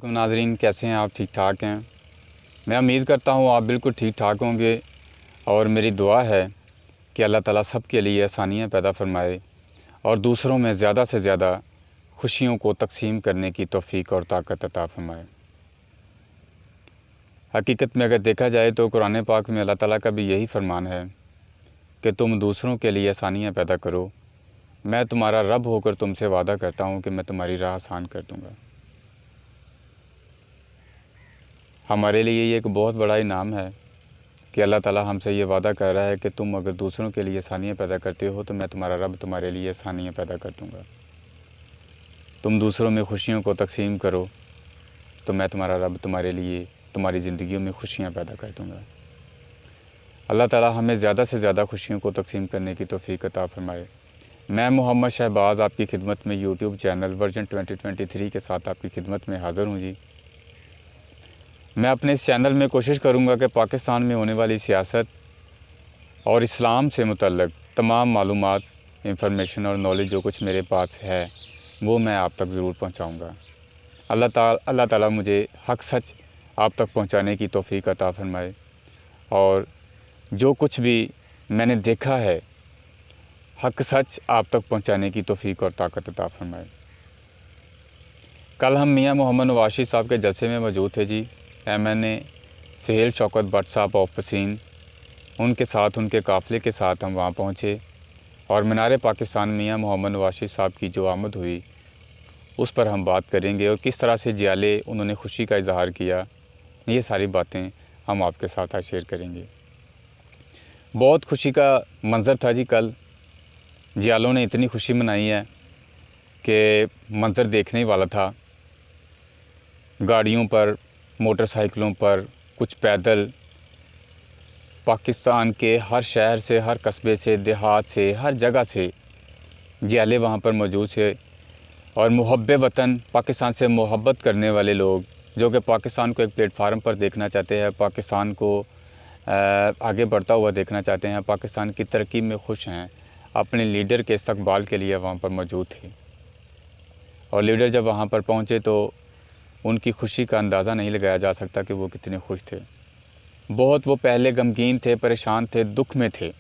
ناظرین کیسے ہیں آپ؟ ٹھیک ٹھاک ہیں؟ میں امید کرتا ہوں آپ بالکل ٹھیک ٹھاک ہوں گے، اور میری دعا ہے کہ اللہ تعالیٰ سب کے لیے آسانیاں پیدا فرمائے اور دوسروں میں زیادہ سے زیادہ خوشیوں کو تقسیم کرنے کی توفیق اور طاقت عطا فرمائے۔ حقیقت میں اگر دیکھا جائے تو قرآن پاک میں اللہ تعالیٰ کا بھی یہی فرمان ہے کہ تم دوسروں کے لیے آسانیاں پیدا کرو، میں تمہارا رب ہو کر تم سے وعدہ کرتا ہوں کہ میں تمہاری راہ آسان کر دوں گا۔ ہمارے لیے یہ ایک بہت بڑا انعام ہے کہ اللہ تعالیٰ ہم سے یہ وعدہ کر رہا ہے کہ تم اگر دوسروں کے لیے آسانیاں پیدا کرتے ہو تو میں تمہارا رب تمہارے لیے آسانیاں پیدا کر دوں گا۔ تم دوسروں میں خوشیوں کو تقسیم کرو تو میں تمہارا رب تمہارے لیے تمہاری زندگیوں میں خوشیاں پیدا کر دوں گا۔ اللہ تعالیٰ ہمیں زیادہ سے زیادہ خوشیوں کو تقسیم کرنے کی توفیق عطا فرمائے۔ میں محمد شہباز آپ کی خدمت میں یوٹیوب چینل ورژن 2023 کے ساتھ آپ کی خدمت میں حاضر ہوں جی۔ میں اپنے اس چینل میں کوشش کروں گا کہ پاکستان میں ہونے والی سیاست اور اسلام سے متعلق تمام معلومات، انفارمیشن اور نالج جو کچھ میرے پاس ہے وہ میں آپ تک ضرور پہنچاؤں گا۔ اللہ تعالیٰ مجھے حق سچ آپ تک پہنچانے کی توفیق عطا فرمائے، اور جو کچھ بھی میں نے دیکھا ہے حق سچ آپ تک پہنچانے کی توفیق اور طاقت عطا فرمائے۔ کل ہم میاں محمد نواز صاحب کے جلسے میں موجود تھے جی۔ MNA سہیل شوکت بٹ صاحب آف پسین، ان کے ساتھ ان کے قافلے کے ساتھ ہم وہاں پہنچے، اور مینار پاکستان میاں محمد نواز صاحب کی جو آمد ہوئی اس پر ہم بات کریں گے، اور کس طرح سے جیالے انہوں نے خوشی کا اظہار کیا، یہ ساری باتیں ہم آپ کے ساتھ آج شیئر کریں گے۔ بہت خوشی کا منظر تھا جی۔ کل جیالوں نے اتنی خوشی منائی ہے کہ منظر دیکھنے والا تھا۔ گاڑیوں پر، موٹر سائیکلوں پر، کچھ پیدل، پاکستان کے ہر شہر سے، ہر قصبے سے، دیہات سے، ہر جگہ سے جیالے وہاں پر موجود تھے، اور محب وطن، پاکستان سے محبت کرنے والے لوگ جو کہ پاکستان کو ایک پلیٹ فارم پر دیکھنا چاہتے ہیں، پاکستان کو آگے بڑھتا ہوا دیکھنا چاہتے ہیں، پاکستان کی ترقی میں خوش ہیں، اپنے لیڈر کے استقبال کے لیے وہاں پر موجود تھے۔ اور لیڈر جب وہاں پر پہنچے تو ان کی خوشی کا اندازہ نہیں لگایا جا سکتا کہ وہ کتنے خوش تھے۔ بہت وہ پہلے غمگین تھے، پریشان تھے، دکھ میں تھے۔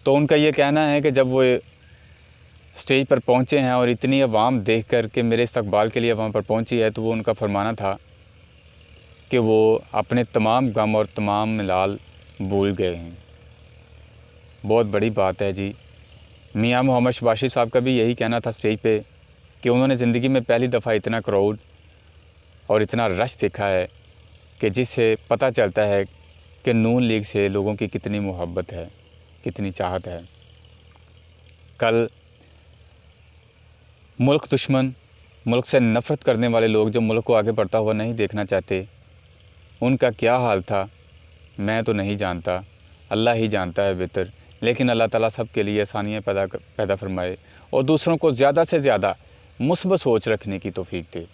تو ان کا یہ کہنا ہے کہ جب وہ اسٹیج پر پہنچے ہیں اور اتنی عوام دیکھ کر کے میرے استقبال کے لیے وہاں پر پہنچی ہے، تو وہ ان کا فرمانا تھا کہ وہ اپنے تمام غم اور تمام ملال بھول گئے ہیں۔ بہت بڑی بات ہے جی۔ میاں محمد شباشی صاحب کا بھی یہی کہنا تھا اسٹیج پہ کہ انہوں نے زندگی میں پہلی دفعہ اتنا کراؤڈ اور اتنا رش دیکھا ہے کہ جس سے پتہ چلتا ہے کہ نون لیگ سے لوگوں کی کتنی محبت ہے، کتنی چاہت ہے۔ کل ملک دشمن، ملک سے نفرت کرنے والے لوگ جو ملک کو آگے بڑھتا ہوا نہیں دیکھنا چاہتے، ان کا کیا حال تھا میں تو نہیں جانتا، اللہ ہی جانتا ہے بہتر۔ لیکن اللہ تعالیٰ سب کے لیے آسانیاں پیدا فرمائے، اور دوسروں کو زیادہ سے زیادہ مثبت سوچ رکھنے کی توفیق دے۔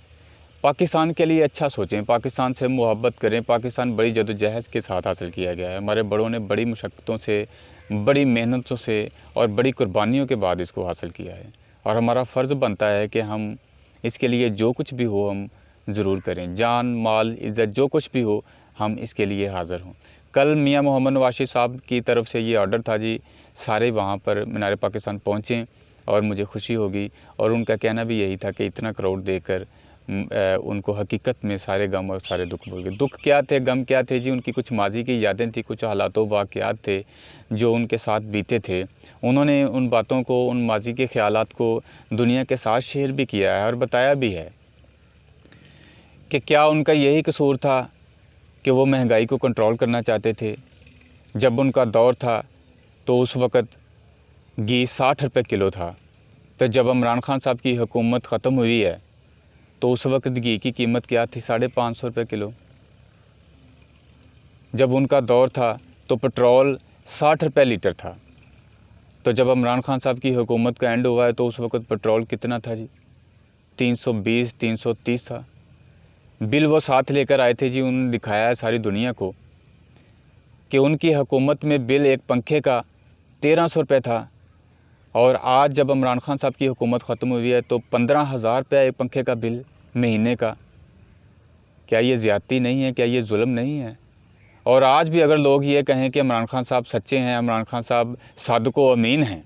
پاکستان کے لیے اچھا سوچیں، پاکستان سے محبت کریں۔ پاکستان بڑی جدوجہد کے ساتھ حاصل کیا گیا ہے، ہمارے بڑوں نے بڑی مشقتوں سے، بڑی محنتوں سے اور بڑی قربانیوں کے بعد اس کو حاصل کیا ہے، اور ہمارا فرض بنتا ہے کہ ہم اس کے لیے جو کچھ بھی ہو ہم ضرور کریں، جان، مال، عزت، جو کچھ بھی ہو ہم اس کے لیے حاضر ہوں۔ کل میاں محمد نواز صاحب کی طرف سے یہ آرڈر تھا جی، سارے وہاں پر مینار پاکستان پہنچیں، اور مجھے خوشی ہوگی، اور ان کا کہنا بھی یہی تھا کہ اتنا کراؤڈ دیکھ کر ان کو حقیقت میں سارے غم اور سارے دکھ بھول گئے۔ دکھ کیا تھے، غم کیا تھے جی؟ ان کی کچھ ماضی کی یادیں تھیں، کچھ حالات و واقعات تھے جو ان کے ساتھ بیتے تھے۔ انہوں نے ان باتوں کو، ان ماضی کے خیالات کو دنیا کے ساتھ شیئر بھی کیا ہے اور بتایا بھی ہے کہ کیا ان کا یہی قصور تھا کہ وہ مہنگائی کو کنٹرول کرنا چاہتے تھے۔ جب ان کا دور تھا تو اس وقت گھی 60 روپے کلو تھا، تو جب عمران خان صاحب کی حکومت ختم ہوئی ہے تو اس وقت گھی کی قیمت کیا تھی؟ 550 روپے کلو۔ جب ان کا دور تھا تو پٹرول 60 روپے لیٹر تھا، تو جب عمران خان صاحب کی حکومت کا اینڈ ہوا ہے تو اس وقت پٹرول کتنا تھا جی؟ 320 330 تھا۔ بل وہ ساتھ لے کر آئے تھے جی، انہوں نے دکھایا ہے ساری دنیا کو کہ ان کی حکومت میں بل ایک پنکھے کا 1300 روپے تھا، اور آج جب عمران خان صاحب کی حکومت ختم ہوئی ہے تو 15,000 روپے ایک پنکھے کا بل مہینے کا۔ کیا یہ زیادتی نہیں ہے؟ کیا یہ ظلم نہیں ہے؟ اور آج بھی اگر لوگ یہ کہیں کہ عمران خان صاحب سچے ہیں، عمران خان صاحب صادق و امین ہیں،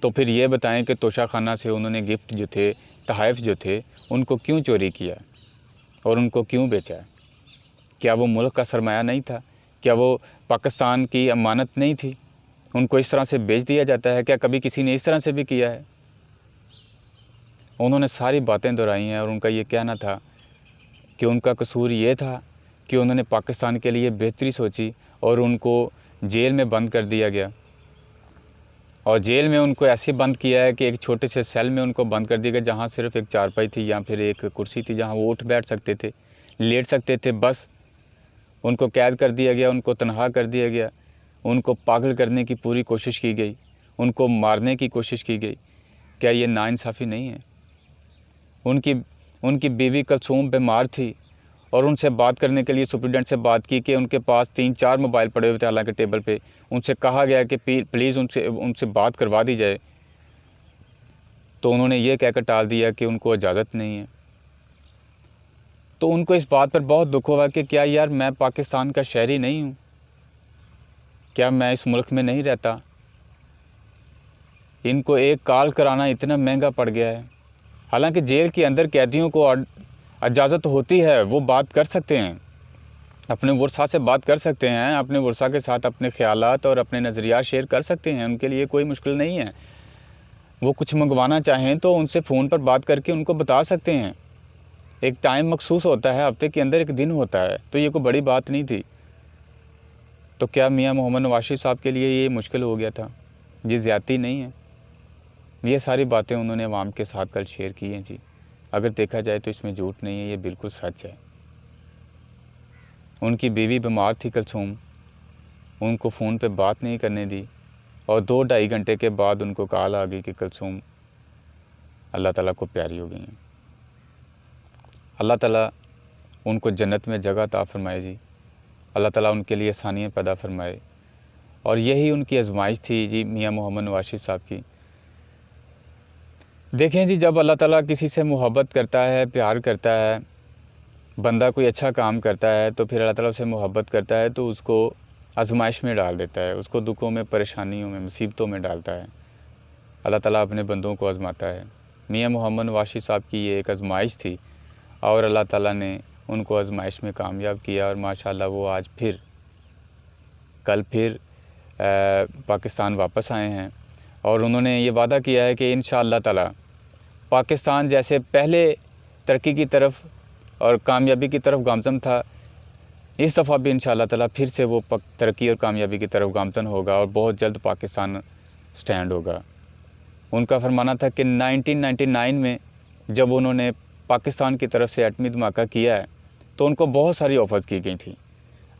تو پھر یہ بتائیں کہ توشہ خانہ سے انہوں نے گفٹ جو تھے، تحائف جو تھے، ان کو کیوں چوری کیا اور ان کو کیوں بیچا؟ کیا وہ ملک کا سرمایہ نہیں تھا؟ کیا وہ پاکستان کی امانت نہیں تھی؟ ان کو اس طرح سے بیچ دیا جاتا ہے؟ کیا کبھی کسی نے اس طرح سے بھی کیا ہے؟ انہوں نے ساری باتیں دہرائی ہیں، اور ان کا یہ کہنا تھا کہ ان کا قصور یہ تھا کہ انہوں نے پاکستان کے لیے بہتری سوچی اور ان کو جیل میں بند کر دیا گیا، اور جیل میں ان کو ایسے بند کیا ہے کہ ایک چھوٹے سے سیل میں ان کو بند کر دیا گیا، جہاں صرف ایک چارپائی تھی یا پھر ایک کرسی تھی جہاں وہ اٹھ بیٹھ سکتے تھے، لیٹ سکتے تھے، بس ان کو قید کر دیا گیا، ان کو تنہا کر دیا گیا، ان کو پاگل کرنے کی پوری کوشش کی گئی، ان کو مارنے کی کوشش کی گئی۔ کیا یہ ناانصافی نہیں ہے؟ ان کی بیوی کلثوم بیمار تھی، اور ان سے بات کرنے کے لیے سپرڈنٹ سے بات کی کہ ان کے پاس 3-4 موبائل پڑے ہوئے تھے حالانکہ ٹیبل پہ، ان سے کہا گیا کہ پلیز ان سے بات کروا دی جائے، تو انہوں نے یہ کہہ کر ٹال دیا کہ ان کو اجازت نہیں ہے۔ تو ان کو اس بات پر بہت دکھ ہوا کہ کیا یار میں پاکستان کا شہری نہیں ہوں؟ کیا میں اس ملک میں نہیں رہتا؟ ان کو ایک کال کرانا اتنا مہنگا پڑ گیا ہے، حالانکہ جیل کے اندر قیدیوں کو اجازت ہوتی ہے، وہ بات کر سکتے ہیں، اپنے ورثاء سے بات کر سکتے ہیں، اپنے ورثاء کے ساتھ اپنے خیالات اور اپنے نظریات شیئر کر سکتے ہیں، ان کے لیے کوئی مشکل نہیں ہے۔ وہ کچھ منگوانا چاہیں تو ان سے فون پر بات کر کے ان کو بتا سکتے ہیں۔ ایک ٹائم مخصوص ہوتا ہے، ہفتے کے اندر ایک دن ہوتا ہے، تو یہ کوئی بڑی بات نہیں تھی۔ تو کیا میاں محمد نواز شریف صاحب کے لیے یہ مشکل ہو گیا تھا؟ یہ زیادتی نہیں ہے؟ یہ ساری باتیں انہوں نے عوام کے ساتھ کل شیئر کی ہیں جی۔ اگر دیکھا جائے تو اس میں جھوٹ نہیں ہے، یہ بالکل سچ ہے۔ ان کی بیوی بیمار تھی کلثوم، ان کو فون پہ بات نہیں کرنے دی، اور 2-2.5 گھنٹے کے بعد ان کو کال آ گئی کہ کلثوم اللہ تعالیٰ کو پیاری ہو گئی ہیں۔ اللہ تعالیٰ ان کو جنت میں جگہ عطا فرمائے جی، اللہ تعالیٰ ان کے لیے آسانیاں پیدا فرمائے، اور یہی ان کی آزمائش تھی جی میاں محمد نواز شریف صاحب کی۔ دیکھیں جی، جب اللہ تعالیٰ کسی سے محبت کرتا ہے، پیار کرتا ہے، بندہ کوئی اچھا کام کرتا ہے تو پھر اللہ تعالیٰ اسے محبت کرتا ہے تو اس کو آزمائش میں ڈال دیتا ہے، اس کو دکھوں میں، پریشانیوں میں، مصیبتوں میں ڈالتا ہے۔ اللہ تعالیٰ اپنے بندوں کو آزماتا ہے۔ میاں محمد نواز شریف صاحب کی یہ ایک آزمائش تھی، اور اللہ تعالیٰ نے ان کو آزمائش میں کامیاب کیا، اور ماشاءاللہ وہ آج کل پھر پاکستان واپس آئے ہیں، اور انہوں نے یہ وعدہ کیا ہے کہ انشاءاللہ تعالیٰ پاکستان جیسے پہلے ترقی کی طرف اور کامیابی کی طرف گامزن تھا، اس دفعہ بھی انشاءاللہ تعالیٰ پھر سے وہ ترقی اور کامیابی کی طرف گامزن ہوگا، اور بہت جلد پاکستان سٹینڈ ہوگا۔ ان کا فرمانا تھا کہ 1999 میں جب انہوں نے پاکستان کی طرف سے ایٹمی دھماکہ کیا ہے تو ان کو بہت ساری آفرز کی گئی تھیں۔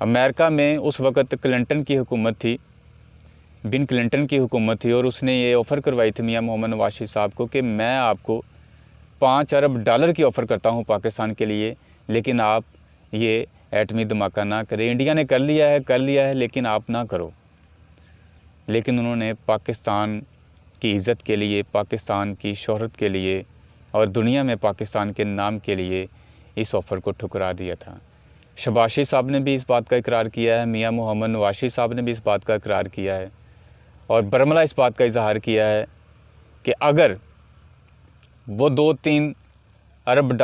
امریکہ میں اس وقت کلنٹن کی حکومت تھی، بن کلنٹن کی حکومت تھی، اور اس نے یہ آفر کروائی تھی میاں محمد نواز شریف صاحب کو کہ میں آپ کو $5 ارب کی آفر کرتا ہوں پاکستان کے لیے، لیکن آپ یہ ایٹمی دھماکہ نہ کریں۔ انڈیا نے کر لیا ہے لیکن آپ نہ کرو۔ لیکن انہوں نے پاکستان کی عزت کے لیے، پاکستان کی شہرت کے لیے، اور دنیا میں پاکستان کے نام کے لیے اس آفر کو ٹھکرا دیا تھا۔ شہباز شریف صاحب نے بھی اس بات کا اقرار کیا ہے، میاں محمد نواز شریف صاحب نے بھی اس بات کا اقرار کیا ہے، اور برملہ اس بات کا اظہار کیا ہے کہ اگر وہ $2-3 ارب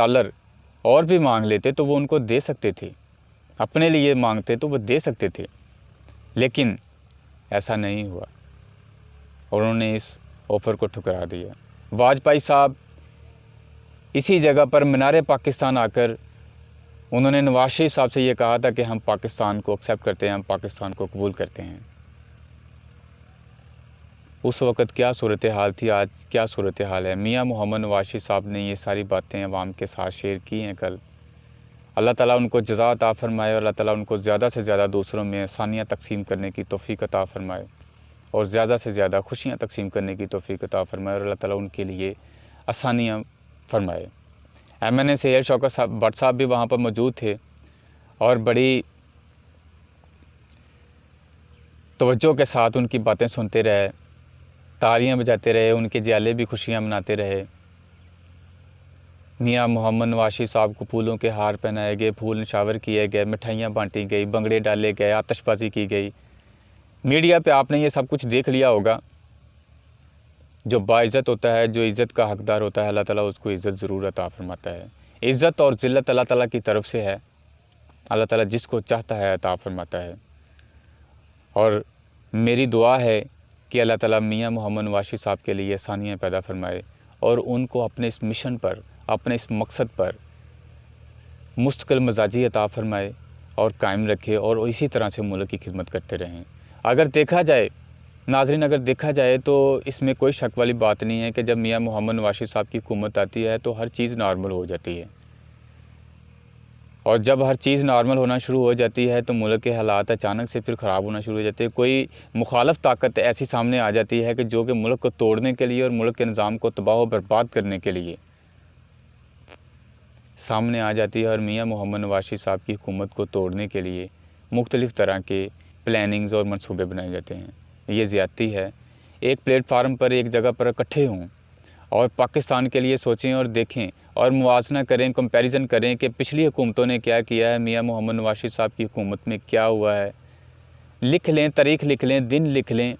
اور بھی مانگ لیتے تو وہ ان کو دے سکتے تھے، اپنے لیے مانگتے تو وہ دے سکتے تھے، لیکن ایسا نہیں ہوا، اور انہوں نے اس آفر کو ٹھکرا دیا۔ واجپئی صاحب اسی جگہ پر مینار پاکستان آ کر انہوں نے نواز شریف صاحب سے یہ کہا تھا کہ ہم پاکستان کو ایکسیپٹ کرتے ہیں، ہم پاکستان کو قبول کرتے ہیں۔ اس وقت کیا صورتحال تھی، آج کیا صورتحال ہے؟ میاں محمد نواز شریف صاحب نے یہ ساری باتیں عوام کے ساتھ شیئر کی ہیں کل۔ اللہ تعالیٰ ان کو جزا عطا فرمائے، اور اللہ تعالیٰ ان کو زیادہ سے زیادہ دوسروں میں آسانیاں تقسیم کرنے کی توفیق عطا فرمائے، اور زیادہ سے زیادہ خوشیاں تقسیم کرنے کی توفیق عطا فرمائے، اور اللہ تعالیٰ ان کے لیے آسانیاں فرمائے۔ MNA سہیل شوکت بٹ صاحب بھی وہاں پر موجود تھے، اور بڑی توجہ کے ساتھ ان کی باتیں سنتے رہے، تالیاں بجاتے رہے، ان کے جیالے بھی خوشیاں مناتے رہے۔ میاں محمد نواز صاحب کو پھولوں کے ہار پہنائے گئے، پھول نشاور کیے گئے، مٹھائیاں بانٹی گئی، بنگڑے ڈالے گئے، آتش بازی کی گئی۔ میڈیا پہ آپ نے یہ سب کچھ دیکھ لیا ہوگا۔ جو باعزت ہوتا ہے، جو عزت کا حقدار ہوتا ہے، اللہ تعالیٰ اس کو عزت ضرور عطا فرماتا ہے۔ عزت اور ذلت اللہ تعالیٰ کی طرف سے ہے، اللہ تعالیٰ جس کو چاہتا ہے عطا فرماتا ہے۔ اور میری دعا ہے کہ اللہ تعالیٰ میاں محمد نواز صاحب کے لیے آسانیاں پیدا فرمائے اور ان کو اپنے اس مشن پر، اپنے اس مقصد پر مستقل مزاجی عطا فرمائے اور قائم رکھے، اور اسی طرح سے ملک کی خدمت کرتے رہیں۔ اگر دیکھا جائے ناظرین، اگر دیکھا جائے تو اس میں کوئی شک والی بات نہیں ہے کہ جب میاں محمد نواز صاحب کی حکومت آتی ہے تو ہر چیز نارمل ہو جاتی ہے، اور جب ہر چیز نارمل ہونا شروع ہو جاتی ہے تو ملک کے حالات اچانک سے پھر خراب ہونا شروع ہو جاتے ہیں۔ کوئی مخالف طاقت ایسی سامنے آ جاتی ہے کہ جو کہ ملک کو توڑنے کے لیے اور ملک کے نظام کو تباہ و برباد کرنے کے لیے سامنے آ جاتی ہے، اور میاں محمد نواز صاحب کی حکومت کو توڑنے کے لیے مختلف طرح کے پلاننگز اور منصوبے بنائے جاتے ہیں۔ یہ زیادتی ہے۔ ایک پلیٹ فارم پر، ایک جگہ پر اکٹھے ہوں اور پاکستان کے لیے سوچیں اور دیکھیں اور موازنہ کریں، کمپیریزن کریں کہ پچھلی حکومتوں نے کیا کیا ہے، میاں محمد نواز صاحب کی حکومت میں کیا ہوا ہے۔ لکھ لیں، تاریخ لکھ لیں، دن لکھ لیں،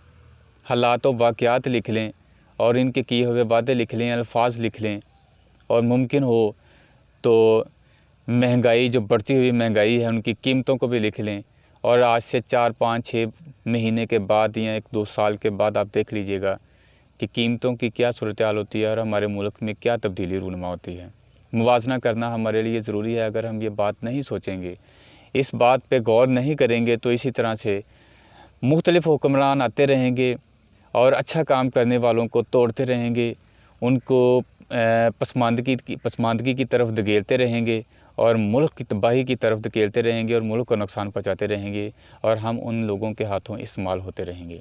حالات و واقعات لکھ لیں، اور ان کے کیے ہوئے وعدے لکھ لیں، الفاظ لکھ لیں، اور ممکن ہو تو مہنگائی، جو بڑھتی ہوئی مہنگائی ہے، ان کی قیمتوں کو بھی لکھ لیں، اور آج سے 4 5 6 مہینے کے بعد یا 1 2 سال کے بعد آپ دیکھ لیجئے گا کہ قیمتوں کی کیا صورتحال ہوتی ہے اور ہمارے ملک میں کیا تبدیلی رونما ہوتی ہے۔ موازنہ کرنا ہمارے لیے ضروری ہے۔ اگر ہم یہ بات نہیں سوچیں گے، اس بات پہ غور نہیں کریں گے، تو اسی طرح سے مختلف حکمران آتے رہیں گے اور اچھا کام کرنے والوں کو توڑتے رہیں گے، ان کو پسماندگی کی طرف دھکیلتے رہیں گے، اور ملک کی تباہی کی طرف دھکیلتے رہیں گے، اور ملک کو نقصان پہنچاتے رہیں گے، اور ہم ان لوگوں کے ہاتھوں استعمال ہوتے رہیں گے۔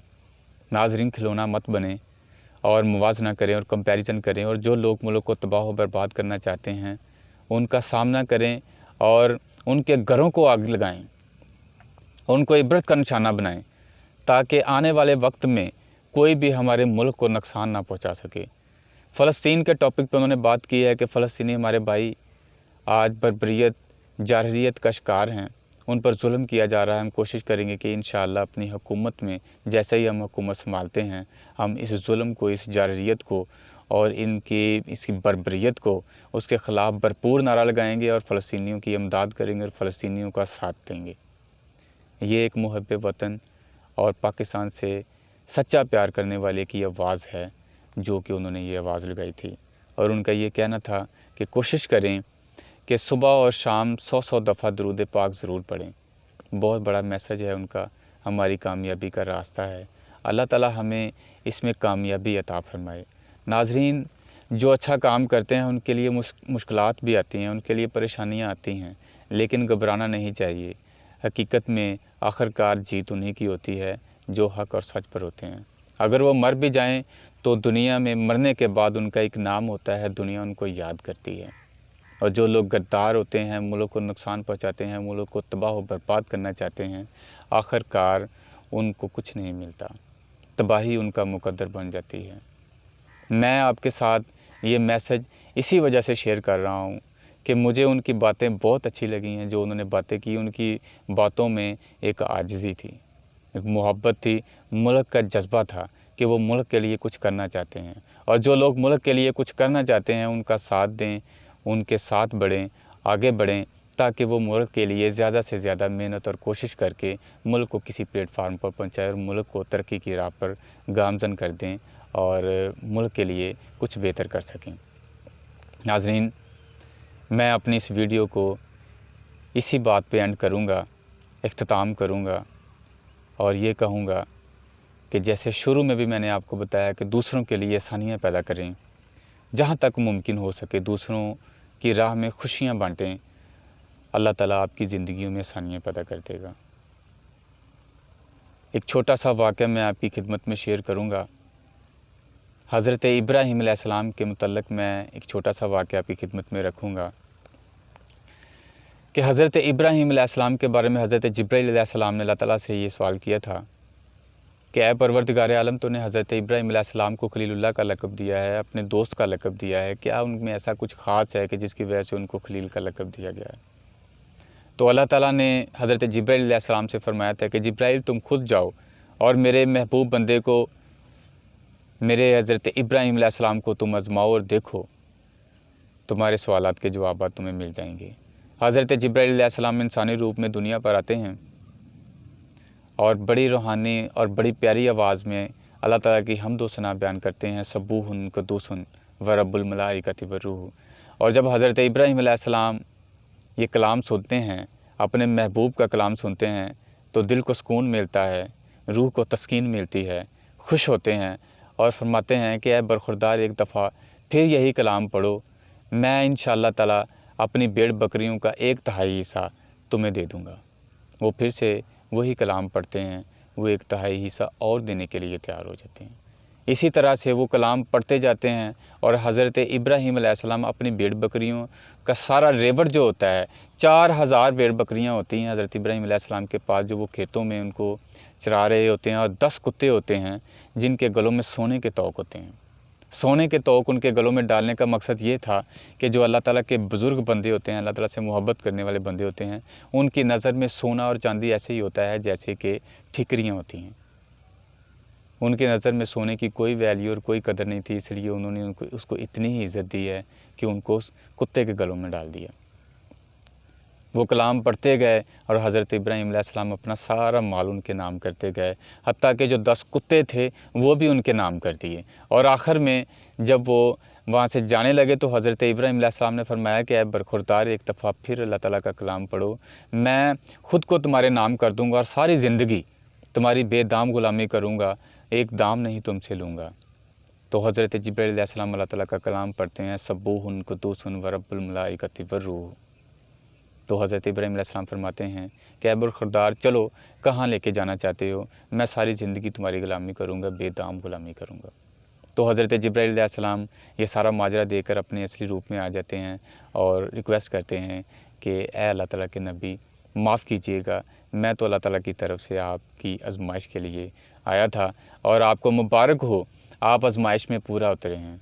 ناظرین، کھلونا مت بنیں اور موازنہ کریں اور کمپیریزن کریں، اور جو لوگ ملک کو تباہ و برباد کرنا چاہتے ہیں ان کا سامنا کریں اور ان کے گھروں کو آگ لگائیں، ان کو عبرت کا نشانہ بنائیں، تاکہ آنے والے وقت میں کوئی بھی ہمارے ملک کو نقصان نہ پہنچا سکے۔ فلسطین کے ٹاپک پہ انہوں نے بات کی ہے کہ فلسطینی ہمارے بھائی آج بربریت، جارحیت کا شکار ہیں، ان پر ظلم کیا جا رہا ہے۔ ہم کوشش کریں گے کہ انشاءاللہ اپنی حکومت میں جیسے ہی ہم حکومت سنبھالتے ہیں، ہم اس ظلم کو، اس جارحیت کو اور اس کی بربریت کو، اس کے خلاف بھرپور نعرہ لگائیں گے، اور فلسطینیوں کی امداد کریں گے اور فلسطینیوں کا ساتھ دیں گے۔ یہ ایک محب وطن اور پاکستان سے سچا پیار کرنے والے کی آواز ہے جو کہ انہوں نے یہ آواز لگائی تھی، اور ان کا یہ کہنا تھا کہ کوشش کریں کہ صبح اور شام 100 دفعہ درود پاک ضرور پڑھیں۔ بہت بڑا میسج ہے ان کا، ہماری کامیابی کا راستہ ہے۔ اللہ تعالیٰ ہمیں اس میں کامیابی عطا فرمائے۔ ناظرین، جو اچھا کام کرتے ہیں ان کے لیے مشکلات بھی آتی ہیں، ان کے لیے پریشانیاں آتی ہیں، لیکن گھبرانا نہیں چاہیے۔ حقیقت میں آخرکار جیت انہی کی ہوتی ہے جو حق اور سچ پر ہوتے ہیں۔ اگر وہ مر بھی جائیں تو دنیا میں مرنے کے بعد ان کا ایک نام ہوتا ہے، دنیا ان کو یاد کرتی ہے۔ اور جو لوگ غدار ہوتے ہیں، ملک کو نقصان پہنچاتے ہیں، ملک کو تباہ و برباد کرنا چاہتے ہیں، آخرکار ان کو کچھ نہیں ملتا، تباہی ان کا مقدر بن جاتی ہے۔ میں آپ کے ساتھ یہ میسج اسی وجہ سے شیئر کر رہا ہوں کہ مجھے ان کی باتیں بہت اچھی لگی ہیں۔ جو انہوں نے باتیں کی، ان کی باتوں میں ایک عاجزی تھی، ایک محبت تھی، ملک کا جذبہ تھا کہ وہ ملک کے لیے کچھ کرنا چاہتے ہیں، اور جو لوگ ملک کے لیے کچھ کرنا چاہتے ہیں ان کا ساتھ دیں، ان کے ساتھ بڑھیں، آگے بڑھیں، تاکہ وہ ملک کے لیے زیادہ سے زیادہ محنت اور کوشش کر کے ملک کو کسی پلیٹ فارم پر پہنچائے اور ملک کو ترقی کی راہ پر گامزن کر دیں اور ملک کے لیے کچھ بہتر کر سکیں۔ ناظرین، میں اپنی اس ویڈیو کو اسی بات پہ اینڈ کروں گا، اختتام کروں گا، اور یہ کہوں گا کہ جیسے شروع میں بھی میں نے آپ کو بتایا کہ دوسروں کے لیے آسانیاں پیدا کریں، جہاں تک ممکن ہو سکے دوسروں کی راہ میں خوشیاں بانٹیں، اللہ تعالیٰ آپ کی زندگیوں میں آسانیاں پیدا کر دے گا۔ ایک چھوٹا سا واقعہ میں آپ کی خدمت میں شیئر کروں گا۔ حضرت ابراہیم علیہ السلام کے متعلق میں ایک چھوٹا سا واقعہ آپ کی خدمت میں رکھوں گا کہ حضرت ابراہیم علیہ السلام کے بارے میں حضرت جبرائیل علیہ السلام نے اللہ تعالیٰ سے یہ سوال کیا تھا کہ اے پروردگار عالم، تو نے حضرت ابراہیم علیہ السلام کو خلیل اللہ کا لقب دیا ہے، اپنے دوست کا لقب دیا ہے، کیا ان میں ایسا کچھ خاص ہے کہ جس کی وجہ سے ان کو خلیل کا لقب دیا گیا ہے؟ تو اللہ تعالیٰ نے حضرت جبرائیل علیہ السلام سے فرمایا تھا کہ جبرائیل تم خود جاؤ اور میرے محبوب بندے کو، میرے حضرت ابراہیم علیہ السلام کو تم آزماؤ اور دیکھو، تمہارے سوالات کے جوابات تمہیں مل جائیں گے۔ حضرت جبرائیل علیہ السلام انسانی روپ میں دنیا پر آتے ہیں اور بڑی روحانی اور بڑی پیاری آواز میں اللہ تعالیٰ کی حمد و ثنا بیان کرتے ہیں، سبوح قدوس و رب الملائکۃ والروح۔ اور جب حضرت ابراہیم علیہ السلام یہ کلام سنتے ہیں، اپنے محبوب کا کلام سنتے ہیں، تو دل کو سکون ملتا ہے، روح کو تسکین ملتی ہے، خوش ہوتے ہیں اور فرماتے ہیں کہ اے برخوردار، ایک دفعہ پھر یہی کلام پڑھو، میں انشاءاللہ تعالیٰ اپنی بھیڑ بکریوں کا 1/3 حصہ تمہیں دے دوں گا۔ وہ پھر سے وہی کلام پڑھتے ہیں، وہ 1/3 حصہ اور دینے کے لیے تیار ہو جاتے ہیں۔ اسی طرح سے وہ کلام پڑھتے جاتے ہیں اور حضرت ابراہیم علیہ السلام اپنی بھیڑ بکریوں کا سارا ریوڑ جو ہوتا ہے، 4000 بھیڑ بکریاں ہوتی ہیں حضرت ابراہیم علیہ السلام کے پاس، جو وہ کھیتوں میں ان کو چرا رہے ہوتے ہیں، اور 10 کتے ہوتے ہیں جن کے گلوں میں سونے کے توق ہوتے ہیں۔ سونے کے توق ان کے گلوں میں ڈالنے کا مقصد یہ تھا کہ جو اللہ تعالیٰ کے بزرگ بندے ہوتے ہیں، اللہ تعالیٰ سے محبت کرنے والے بندے ہوتے ہیں، ان کی نظر میں سونا اور چاندی ایسے ہی ہوتا ہے جیسے کہ ٹھیکریاں ہوتی ہیں۔ ان کی نظر میں سونے کی کوئی ویلیو اور کوئی قدر نہیں تھی، اس لیے انہوں نے اس کو اتنی ہی عزت دی ہے کہ ان کو کتے کے گلوں میں ڈال دیا۔ وہ کلام پڑھتے گئے اور حضرت ابراہیم علیہ السلام اپنا سارا مال ان کے نام کرتے گئے، حتیٰ کہ جو 10 کتے تھے وہ بھی ان کے نام کر دیے۔ اور آخر میں جب وہ وہاں سے جانے لگے تو حضرت ابراہیم علیہ السلام نے فرمایا کہ اے برخوردار، ایک دفعہ پھر اللہ تعالیٰ کا کلام پڑھو، میں خود کو تمہارے نام کر دوں گا اور ساری زندگی تمہاری بے دام غلامی کروں گا، ایک دام نہیں تم سے لوں گا۔ تو حضرت جبرائیل علیہ السلام اللہ تعالیٰ کا کلام پڑھتے ہیں، سبوح قدوس و رب الملائکۃ والروح۔ تو حضرت ابراہیم علیہ السلام فرماتے ہیں کہ اے برخوردار، چلو کہاں لے کے جانا چاہتے ہو، میں ساری زندگی تمہاری غلامی کروں گا، بے دام غلامی کروں گا۔ تو حضرت جبرائیل علیہ السلام یہ سارا ماجرا دے کر اپنے اصلی روپ میں آ جاتے ہیں اور ریکویسٹ کرتے ہیں کہ اے اللہ تعالیٰ کے نبی، معاف کیجیے گا، میں تو اللہ تعالیٰ کی طرف سے آپ کی آزمائش کے لیے آیا تھا، اور آپ کو مبارک ہو، آپ آزمائش میں پورا اترے ہیں۔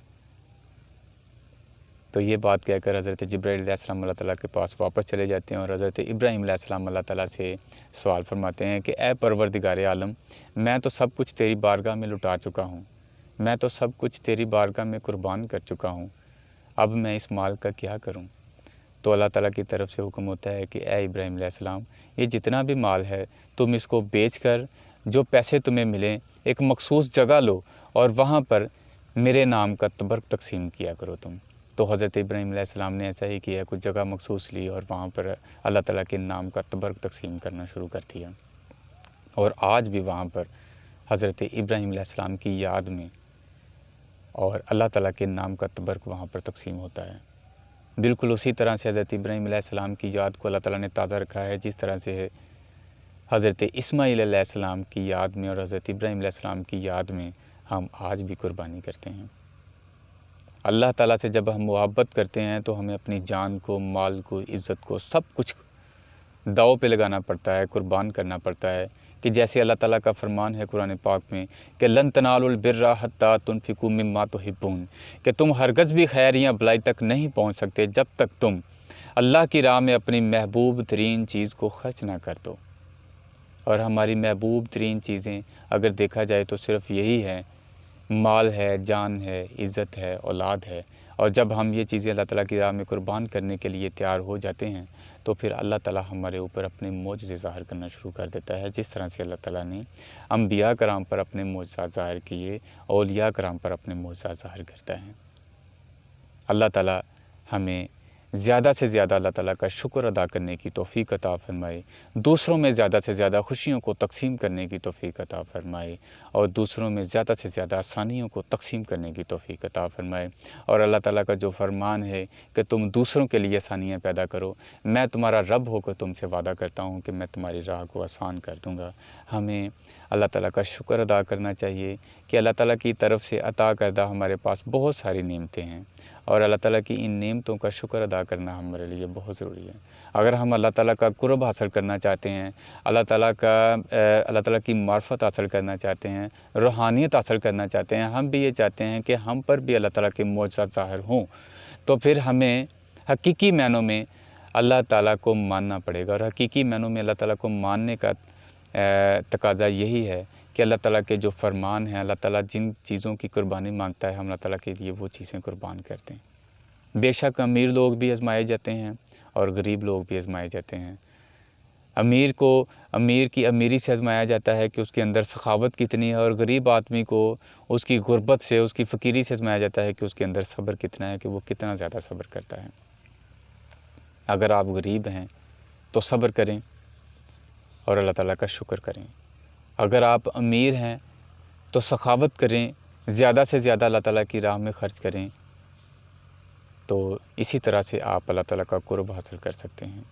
تو یہ بات کہہ کر حضرت جبرائیل علیہ السلام اللہ تعالیٰ کے پاس واپس چلے جاتے ہیں اور حضرت ابراہیم علیہ السلام اللہ تعالیٰ سے سوال فرماتے ہیں کہ اے پروردگار عالم، میں تو سب کچھ تیری بارگاہ میں لٹا چکا ہوں، میں تو سب کچھ تیری بارگاہ میں قربان کر چکا ہوں، اب میں اس مال کا کیا کروں؟ تو اللہ تعالیٰ کی طرف سے حکم ہوتا ہے کہ اے ابراہیم علیہ السلام، یہ جتنا بھی مال ہے تم اس کو بیچ کر جو پیسے تمہیں ملیں ایک مخصوص جگہ لو اور وہاں پر میرے نام کا تبرک تقسیم کیا کرو تم۔ تو حضرت ابراہیم علیہ السلام نے ایسا ہی کیا، کچھ جگہ مخصوص لی اور وہاں پر اللہ تعالیٰ کے نام کا تبرک تقسیم کرنا شروع کر دیا، اور آج بھی وہاں پر حضرت ابراہیم علیہ السلام کی یاد میں اور اللہ تعالیٰ کے نام کا تبرک وہاں پر تقسیم ہوتا ہے۔ بالکل اسی طرح سے حضرت ابراہیم علیہ السلام کی یاد کو اللہ تعالیٰ نے تازہ رکھا ہے، جس طرح سے حضرت اسماعیل علیہ السلام کی یاد میں اور حضرت ابراہیم علیہ السلام کی یاد میں ہم آج بھی قربانی کرتے ہیں۔ اللہ تعالیٰ سے جب ہم محبت کرتے ہیں تو ہمیں اپنی جان کو، مال کو، عزت کو، سب کچھ داؤ پہ لگانا پڑتا ہے، قربان کرنا پڑتا ہے، کہ جیسے اللہ تعالیٰ کا فرمان ہے قرآن پاک میں کہ لن تنالوا البر حتی تنفقوا مما تحبون، کہ تم ہرگز بھی خیر یا بھلائی تک نہیں پہنچ سکتے جب تک تم اللہ کی راہ میں اپنی محبوب ترین چیز کو خرچ نہ کر دو۔ اور ہماری محبوب ترین چیزیں اگر دیکھا جائے تو صرف یہی ہے، مال ہے، جان ہے، عزت ہے، اولاد ہے۔ اور جب ہم یہ چیزیں اللہ تعالیٰ کی راہ میں قربان کرنے کے لیے تیار ہو جاتے ہیں تو پھر اللہ تعالیٰ ہمارے اوپر اپنے معجزے ظاہر کرنا شروع کر دیتا ہے، جس طرح سے اللہ تعالیٰ نے انبیاء کرام پر اپنے معجزات ظاہر کیے، اولیاء کرام پر اپنے معجزات ظاہر کرتا ہے۔ اللہ تعالیٰ ہمیں زیادہ سے زیادہ اللہ تعالیٰ کا شکر ادا کرنے کی توفیق عطا فرمائے، دوسروں میں زیادہ سے زیادہ خوشیوں کو تقسیم کرنے کی توفیق عطا فرمائے، اور دوسروں میں زیادہ سے زیادہ آسانیوں کو تقسیم کرنے کی توفیق عطا فرمائے۔ اور اللہ تعالیٰ کا جو فرمان ہے کہ تم دوسروں کے لیے آسانیاں پیدا کرو، میں تمہارا رب ہو کر تم سے وعدہ کرتا ہوں کہ میں تمہاری راہ کو آسان کر دوں گا۔ ہمیں اللہ تعالیٰ کا شکر ادا کرنا چاہیے کہ اللہ تعالیٰ کی طرف سے عطا کردہ ہمارے پاس بہت ساری نعمتیں ہیں، اور اللہ تعالیٰ کی ان نعمتوں کا شکر ادا کرنا ہمارے لیے بہت ضروری ہے۔ اگر ہم اللہ تعالیٰ کا قرب حاصل کرنا چاہتے ہیں، اللہ تعالیٰ کی معرفت حاصل کرنا چاہتے ہیں، روحانیت حاصل کرنا چاہتے ہیں، ہم بھی یہ چاہتے ہیں کہ ہم پر بھی اللہ تعالیٰ کے معجزات ظاہر ہوں، تو پھر ہمیں حقیقی معنوں میں اللہ تعالیٰ کو ماننا پڑے گا۔ اور حقیقی معنوں میں اللہ تعالیٰ کو ماننے کا تقاضا یہی ہے کہ اللہ تعالیٰ کے جو فرمان ہیں، اللہ تعالیٰ جن چیزوں کی قربانی مانگتا ہے، ہم اللہ تعالیٰ کے لیے وہ چیزیں قربان کرتے ہیں۔ بے شک امیر لوگ بھی آزمائے جاتے ہیں اور غریب لوگ بھی آزمائے جاتے ہیں۔ امیر کی امیری سے آزمایا جاتا ہے کہ اس کے اندر سخاوت کتنی ہے، اور غریب آدمی کو اس کی غربت سے، اس کی فقیری سے آزمایا جاتا ہے کہ اس کے اندر صبر کتنا ہے، کہ وہ کتنا زیادہ صبر کرتا ہے۔ اگر آپ غریب ہیں تو صبر کریں اور اللہ تعالیٰ کا شکر کریں۔ اگر آپ امیر ہیں تو سخاوت کریں، زیادہ سے زیادہ اللہ تعالیٰ کی راہ میں خرچ کریں، تو اسی طرح سے آپ اللہ تعالیٰ کا قرب حاصل کر سکتے ہیں۔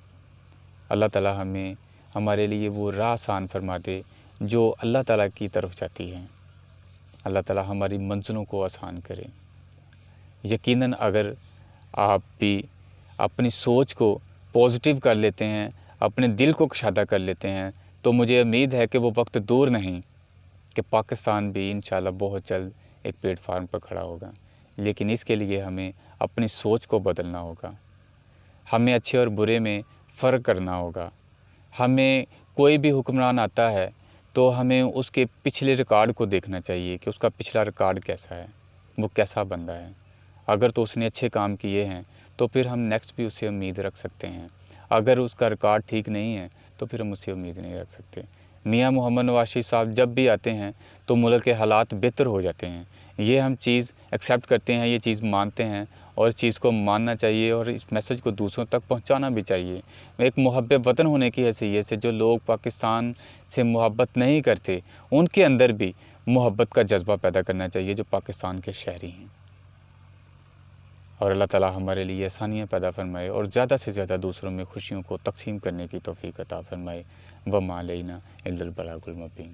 اللہ تعالیٰ ہمارے لیے وہ راہ آسان فرما دے جو اللہ تعالیٰ کی طرف جاتی ہے۔ اللہ تعالیٰ ہماری منزلوں کو آسان کرے۔ یقیناً اگر آپ بھی اپنی سوچ کو پازیٹیو کر لیتے ہیں، اپنے دل کو کشادہ کر لیتے ہیں، تو مجھے امید ہے کہ وہ وقت دور نہیں کہ پاکستان بھی انشاءاللہ بہت جلد ایک پلیٹ فارم پر کھڑا ہوگا۔ لیکن اس کے لیے ہمیں اپنی سوچ کو بدلنا ہوگا، ہمیں اچھے اور برے میں فرق کرنا ہوگا۔ ہمیں کوئی بھی حکمران آتا ہے تو ہمیں اس کے پچھلے ریکارڈ کو دیکھنا چاہیے کہ اس کا پچھلا ریکارڈ کیسا ہے، وہ کیسا بندہ ہے۔ اگر تو اس نے اچھے کام کیے ہیں تو پھر ہم نیکسٹ بھی اس سے امید رکھ سکتے ہیں۔ اگر اس کا ریکارڈ ٹھیک نہیں ہے تو پھر ہم اس سے امید نہیں رکھ سکتے۔ میاں محمد نواز شریف صاحب جب بھی آتے ہیں تو ملک کے حالات بہتر ہو جاتے ہیں۔ یہ ہم چیز ایکسیپٹ کرتے ہیں، یہ چیز مانتے ہیں، اور اس چیز کو ماننا چاہیے اور اس میسج کو دوسروں تک پہنچانا بھی چاہیے۔ ایک محب وطن ہونے کی حیثیت سے جو لوگ پاکستان سے محبت نہیں کرتے، ان کے اندر بھی محبت کا جذبہ پیدا کرنا چاہیے جو پاکستان کے شہری ہیں۔ اور اللہ تعالیٰ ہمارے لیے آسانیاں پیدا فرمائے اور زیادہ سے زیادہ دوسروں میں خوشیوں کو تقسیم کرنے کی توفیق عطا فرمائے۔ وما علینا الا البلاغ المبین۔